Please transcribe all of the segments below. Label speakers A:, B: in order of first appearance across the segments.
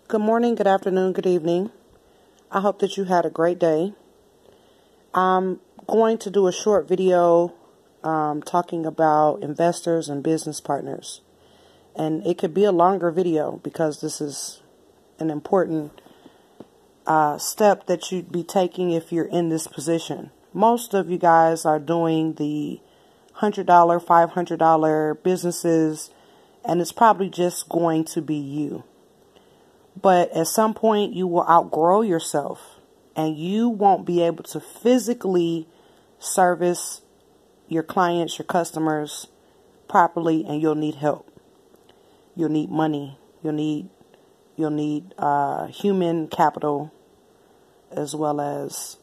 A: Good morning, good afternoon, good evening. I hope that you had a great day. I'm going to do a short video talking about investors and business partners. And it could be a longer video because this is an important step that you'd be taking if you're in this position. Most of you guys are doing the $100, $500 businesses, and it's probably just going to be you. But at some point, you will outgrow yourself and you won't be able to physically service your clients, your customers properly, and you'll need help. You'll need money. You'll need human capital as well as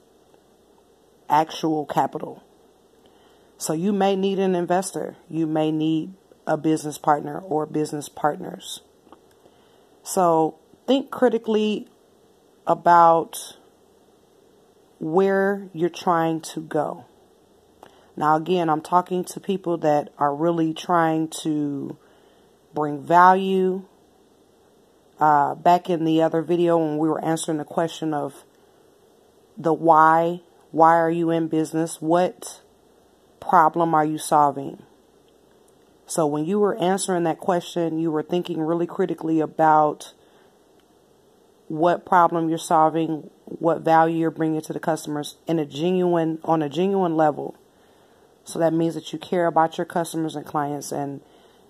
A: actual capital. So you may need an investor. You may need a business partner or business partners. So think critically about where you're trying to go. Now, again, I'm talking to people that are really trying to bring value. Back in the other video when we were answering the question of the why are you in business? What problem are you solving? So when you were answering that question, you were thinking really critically about what problem you're solving, what value you're bringing to the customers on a genuine level. So that means that you care about your customers and clients, and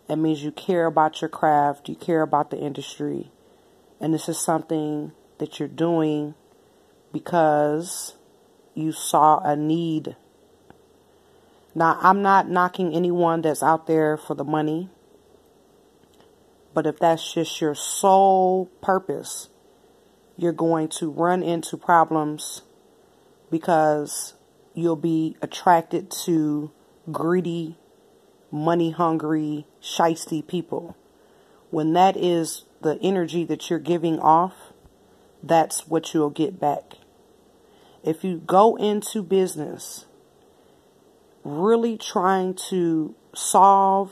A: it means you care about your craft, you care about the industry. And this is something that you're doing because you saw a need. Now, I'm not knocking anyone that's out there for the money, but if that's just your sole purpose, you're going to run into problems because you'll be attracted to greedy, money-hungry, shiesty people. When that is the energy that you're giving off, that's what you'll get back. If you go into business really trying to solve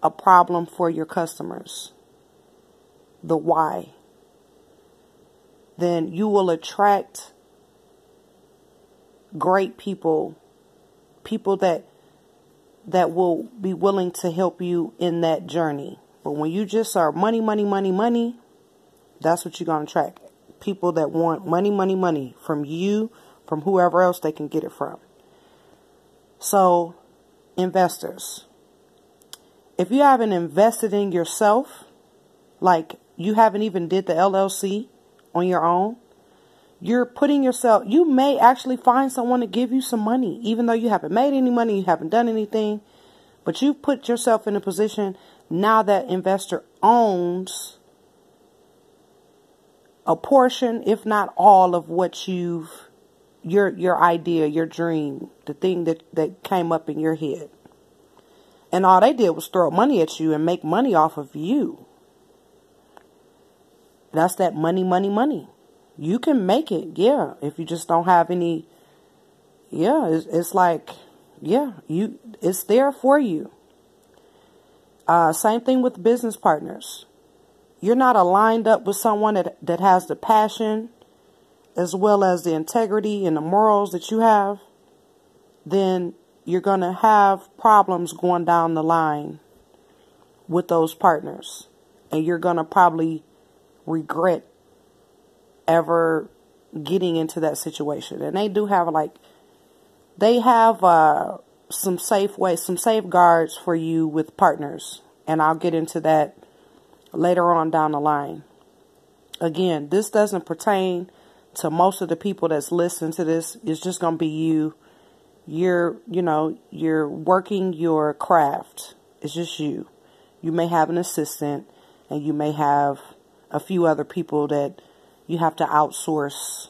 A: a problem for your customers, the why, then you will attract great people that will be willing to help you in that journey. But when you just are money, money, money, money, that's what you're going to attract. People that want money, money, money from you, from whoever else they can get it from. So, investors, if you haven't invested in yourself, like you haven't even did the LLC on your own, you're putting yourself, you may actually find someone to give you some money, even though you haven't made any money, you haven't done anything, but you've put yourself in a position now that investor owns a portion, if not all, of what your idea, your dream, the thing that came up in your head. And all they did was throw money at you and make money off of you. That's that money, money, money. You can make it, yeah, if you just don't have any, yeah, it's like, yeah, it's there for you. Same thing with business partners. You're not aligned up with someone that has the passion as well as the integrity and the morals that you have, then you're going to have problems going down the line with those partners. And you're going to probably regret ever getting into that situation. And they do have some safeguards for you with partners. And I'll get into that later on down the line. Again, this doesn't pertain to most of the people that's listening to this. It's just going to be you. You're working your craft. It's just you. You may have an assistant and you may have a few other people that you have to outsource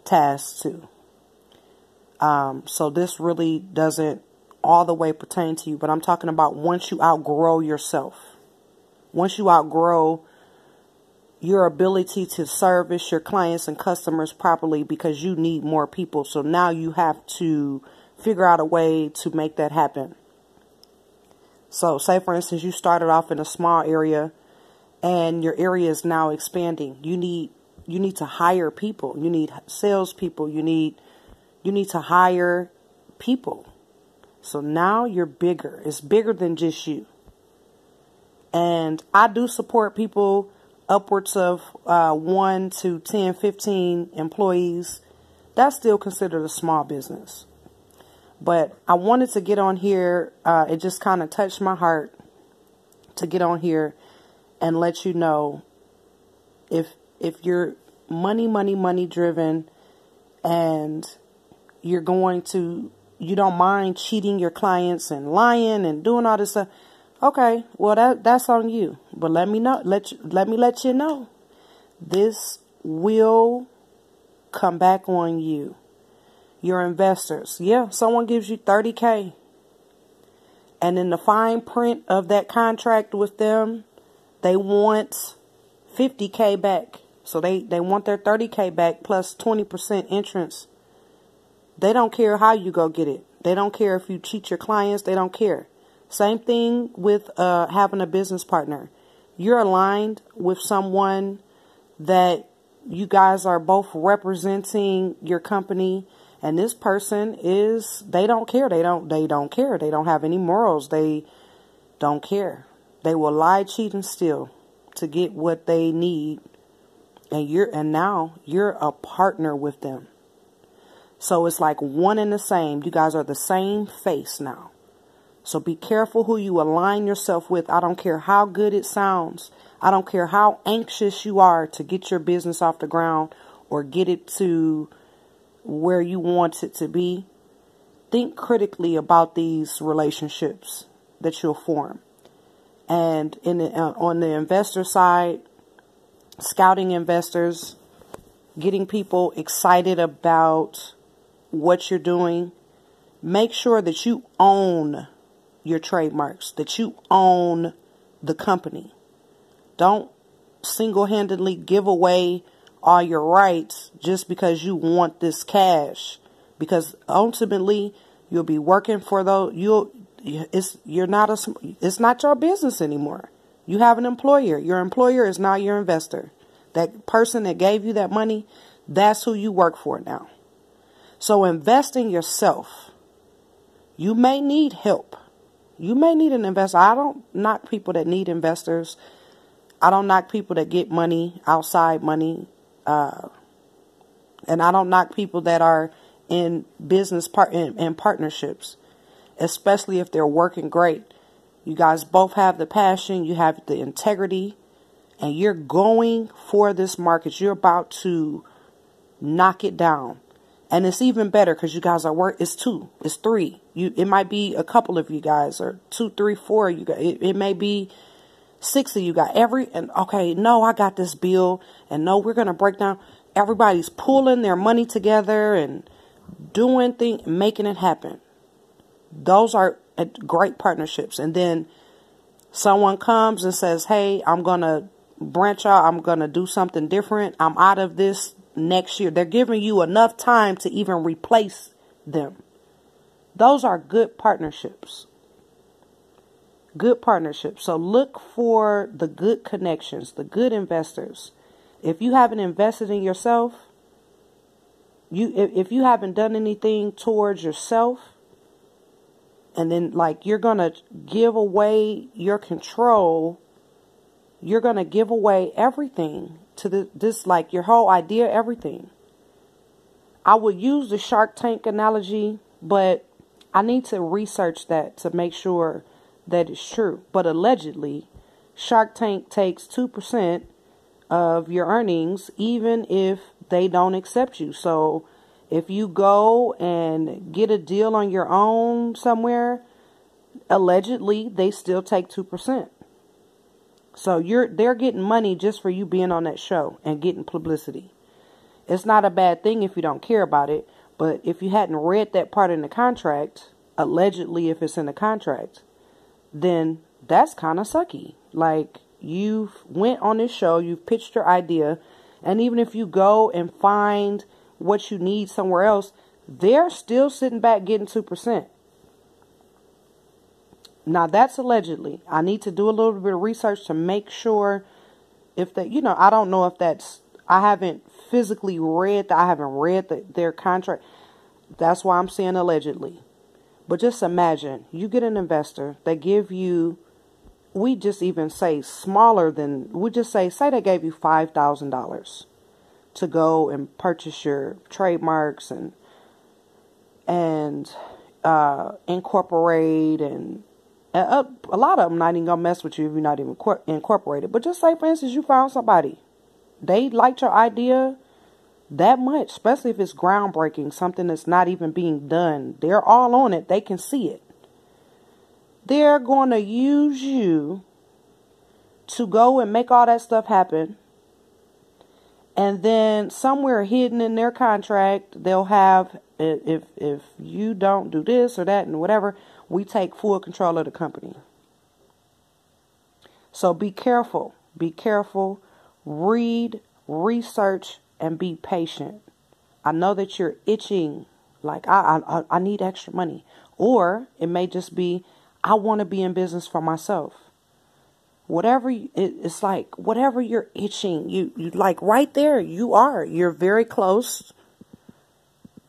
A: tasks to. So this really doesn't all the way pertain to you, but I'm talking about once you outgrow yourself. Once you outgrow your ability to service your clients and customers properly because you need more people. So now you have to figure out a way to make that happen. So say, for instance, you started off in a small area and your area is now expanding. You need to hire people. You need salespeople. You need to hire people. So now you're bigger. It's bigger than just you. And I do support people upwards of 1 to 10, 15 employees. That's still considered a small business. But I wanted to get on here. It just kind of touched my heart to get on here and let you know, if you're money driven and you don't mind cheating your clients and lying and doing all this stuff, okay, well that's on you. But let me let you know, this will come back on you. Your investors. Yeah, someone gives you $30K. And in the fine print of that contract with them, they want $50K back. So they want their $30K back plus 20% entrance. They don't care how you go get it. They don't care if you cheat your clients. They don't care. Same thing with having a business partner. You're aligned with someone that you guys are both representing your company. And this person they don't care. They don't care. They don't have any morals. They don't care. They will lie, cheat, and steal to get what they need. And now you're a partner with them. So it's like one and the same. You guys are the same face now. So be careful who you align yourself with. I don't care how good it sounds. I don't care how anxious you are to get your business off the ground or get it to where you want it to be. Think critically about these relationships that you'll form. And on the investor side, scouting investors, getting people excited about what you're doing. Make sure that you own your trademarks, that you own the company. Don't single-handedly give away all your rights just because you want this cash, because ultimately you'll be working for those. It's not your business anymore. You have an employer. Your employer is now your investor. That person that gave you that money, that's who you work for now. So invest in yourself. You may need help. You may need an investor. I don't knock people that need investors. I don't knock people that get money, outside money. And I don't knock people that are in business in partnerships, especially if they're working great. You guys both have the passion, you have the integrity, and you're going for this market. You're about to knock it down. And it's even better because you guys are it's 2, it's 3. It might be a couple of you guys, or 2, 3, 4 you guys. It may be 6 of you guys. Okay, no, I got this bill, and no, we're gonna break down. Everybody's pulling their money together and doing things, making it happen. Those are great partnerships. And then someone comes and says, hey, I'm going to branch out. I'm going to do something different. I'm out of this next year. They're giving you enough time to even replace them. Those are good partnerships. Good partnerships. So look for the good connections, the good investors. If you haven't invested in yourself, if you haven't done anything towards yourself, and then like you're going to give away your control, you're going to give away everything to this, like your whole idea, everything. I would use the Shark Tank analogy, but I need to research that to make sure that it's true. But allegedly, Shark Tank takes 2% of your earnings, even if they don't accept you. So if you go and get a deal on your own somewhere, allegedly they still take 2%. So they're getting money just for you being on that show and getting publicity. It's not a bad thing if you don't care about it, but if you hadn't read that part in the contract, allegedly if it's in the contract, then that's kind of sucky. Like, you've went on this show, you've pitched your idea, and even if you go and find what you need somewhere else, they're still sitting back getting 2%. Now, that's allegedly. I need to do a little bit of research to make sure if that, I don't know if that's, I haven't physically read that. I haven't read their contract. That's why I'm saying allegedly. But just imagine you get an investor, they give you, we just even say smaller than, we just say they gave you $5,000 to go and purchase your trademarks and incorporate, and a lot of them not even gonna mess with you if you're not even incorporated. But just say, for instance, you found somebody, they liked your idea that much, especially if it's groundbreaking, something that's not even being done. They're all on it. They can see it. They're going to use you to go and make all that stuff happen. And then somewhere hidden in their contract, they'll have, if you don't do this or that and whatever, we take full control of the company. So be careful. Be careful. Read, research, and be patient. I know that you're itching, like I need extra money. Or it may just be, I want to be in business for myself. Whatever, it's like, whatever you're itching, you like right there, you're very close.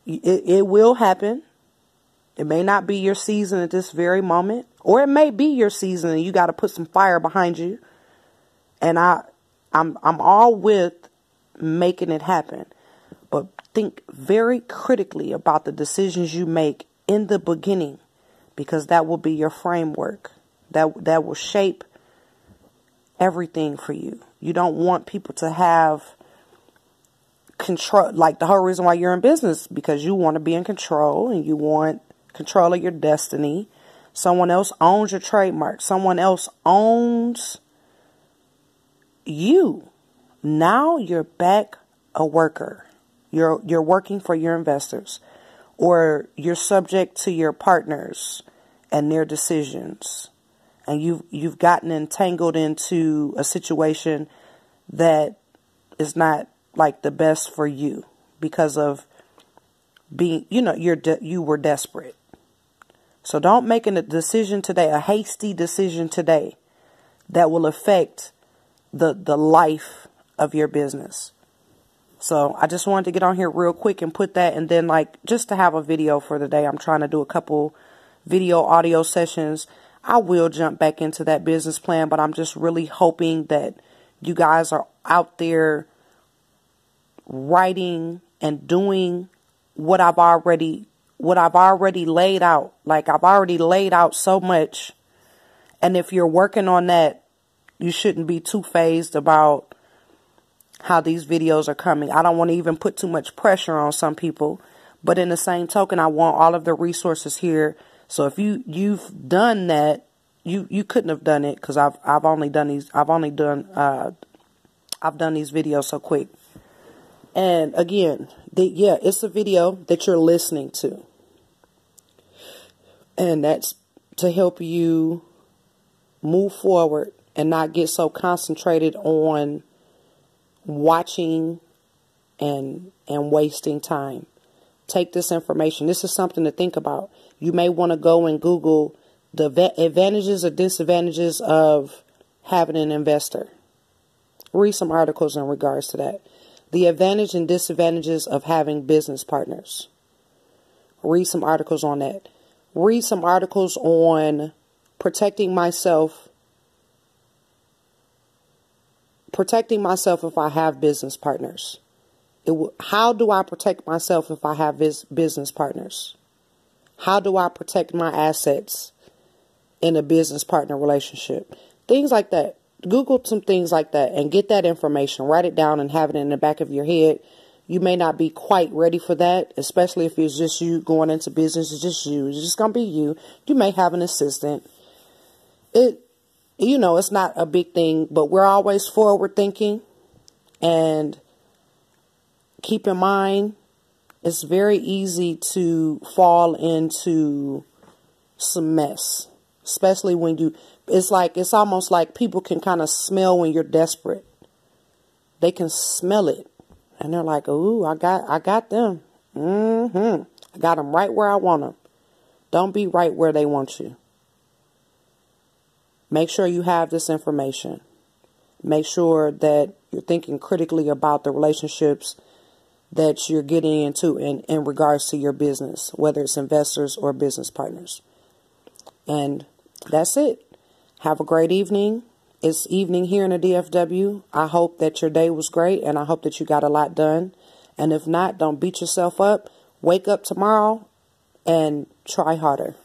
A: It will happen. It may not be your season at this very moment, or it may be your season and you got to put some fire behind you. And I'm all with making it happen, but think very critically about the decisions you make in the beginning, because that will be your framework. That will shape everything for you. You don't want people to have control. Like the whole reason why you're in business, because you want to be in control and you want control of your destiny. Someone else owns your trademark. Someone else owns you. Now you're back a worker. You're working for your investors, or you're subject to your partners and their decisions. And you've gotten entangled into a situation that is not like the best for you because of being, you were desperate. So don't make a decision today, a hasty decision today, that will affect the life of your business. So I just wanted to get on here real quick and put that, and then like just to have a video for the day. I'm trying to do a couple video audio sessions. I will jump back into that business plan, but I'm just really hoping that you guys are out there writing and doing what I've already laid out. Like I've already laid out so much. And if you're working on that, you shouldn't be too fazed about how these videos are coming. I don't want to even put too much pressure on some people, but in the same token, I want all of the resources here. So if you've done that, you couldn't have done it, because I've done these videos so quick. And again, it's a video that you're listening to, and that's to help you move forward and not get so concentrated on watching and wasting time. Take this information. This is something to think about. You may want to go and Google the advantages or disadvantages of having an investor. Read some articles in regards to that. The advantage and disadvantages of having business partners. Read some articles on that. Read some articles on protecting myself if I have business partners. How do I protect myself if I have business partners? How do I protect my assets in a business partner relationship? Things like that. Google some things like that and get that information. Write it down and have it in the back of your head. You may not be quite ready for that, especially if it's just you going into business. It's just you. It's just going to be you. You may have an assistant. It's not a big thing, but we're always forward thinking. And keep in mind, it's very easy to fall into some mess, especially when it's almost like people can kind of smell when you're desperate. They can smell it. And they're like, ooh, I got them. I got them right where I want them. Don't be right where they want you. Make sure you have this information. Make sure that you're thinking critically about the relationships that you're getting into in regards to your business, whether it's investors or business partners. And that's it. Have a great evening. It's evening here in the DFW. I hope that your day was great, and I hope that you got a lot done. And if not, don't beat yourself up. Wake up tomorrow and try harder.